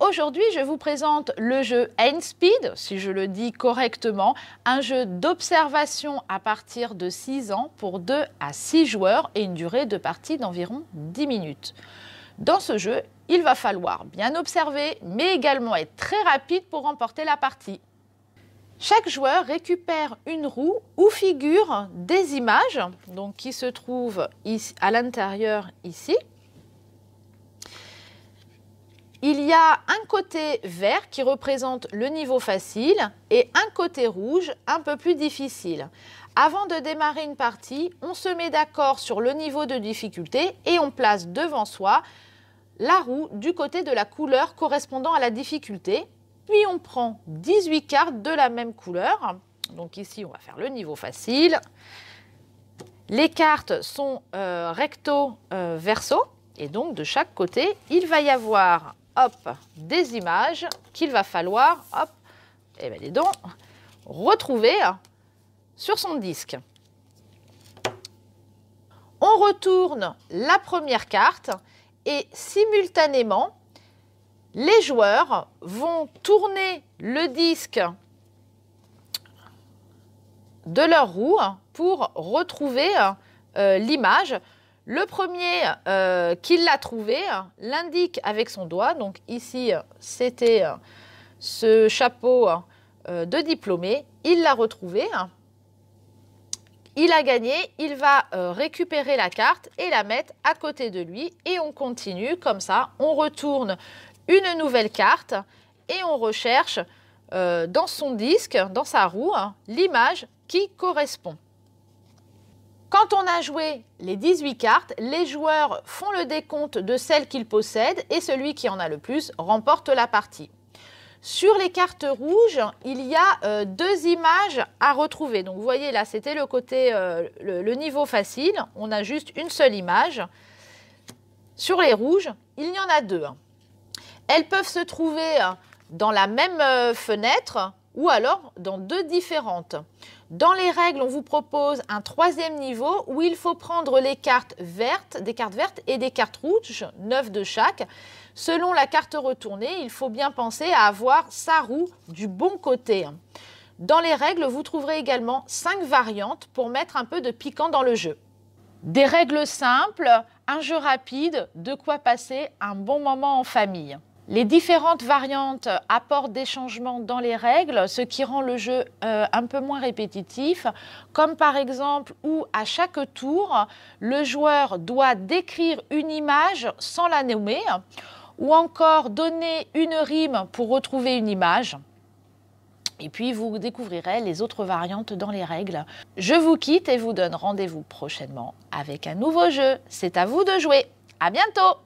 aujourd'hui, je vous présente le jeu Ainspeed, si je le dis correctement, un jeu d'observation à partir de 6 ans pour 2 à 6 joueurs et une durée de partie d'environ 10 minutes. Dans ce jeu, il va falloir bien observer, mais également être très rapide pour remporter la partie. Chaque joueur récupère une roue où figurent des images donc, qui se trouvent ici, à l'intérieur ici. Il y a un côté vert qui représente le niveau facile et un côté rouge un peu plus difficile. Avant de démarrer une partie, on se met d'accord sur le niveau de difficulté et on place devant soi la roue du côté de la couleur correspondant à la difficulté. Puis on prend 18 cartes de la même couleur. Donc ici, on va faire le niveau facile. Les cartes sont recto verso. Et donc, de chaque côté, il va y avoir des images qu'il va falloir retrouver sur son disque. On retourne la première carte et simultanément, les joueurs vont tourner le disque de leur roue pour retrouver l'image. Le premier qui l'a trouvé l'indique avec son doigt. Donc ici, c'était ce chapeau de diplômé. Il l'a retrouvé. Il a gagné. Il va récupérer la carte et la mettre à côté de lui. Et on continue comme ça. On retourne une nouvelle carte et on recherche dans son disque, dans sa roue, l'image qui correspond. Quand on a joué les 18 cartes, les joueurs font le décompte de celles qu'ils possèdent et celui qui en a le plus remporte la partie. Sur les cartes rouges, il y a 2 images à retrouver. Donc vous voyez là, c'était le côté, le niveau facile. On a juste une seule image. Sur les rouges, il y en a 2. Elles peuvent se trouver dans la même fenêtre ou alors dans 2 différentes. Dans les règles, on vous propose un 3e niveau où il faut prendre les cartes vertes, des cartes vertes et des cartes rouges, 9 de chaque. Selon la carte retournée, il faut bien penser à avoir sa roue du bon côté. Dans les règles, vous trouverez également 5 variantes pour mettre un peu de piquant dans le jeu. Des règles simples, un jeu rapide, de quoi passer un bon moment en famille. Les différentes variantes apportent des changements dans les règles, ce qui rend le jeu un peu moins répétitif, comme par exemple où à chaque tour, le joueur doit décrire une image sans la nommer, ou encore donner une rime pour retrouver une image. Et puis vous découvrirez les autres variantes dans les règles. Je vous quitte et vous donne rendez-vous prochainement avec un nouveau jeu. C'est à vous de jouer. À bientôt!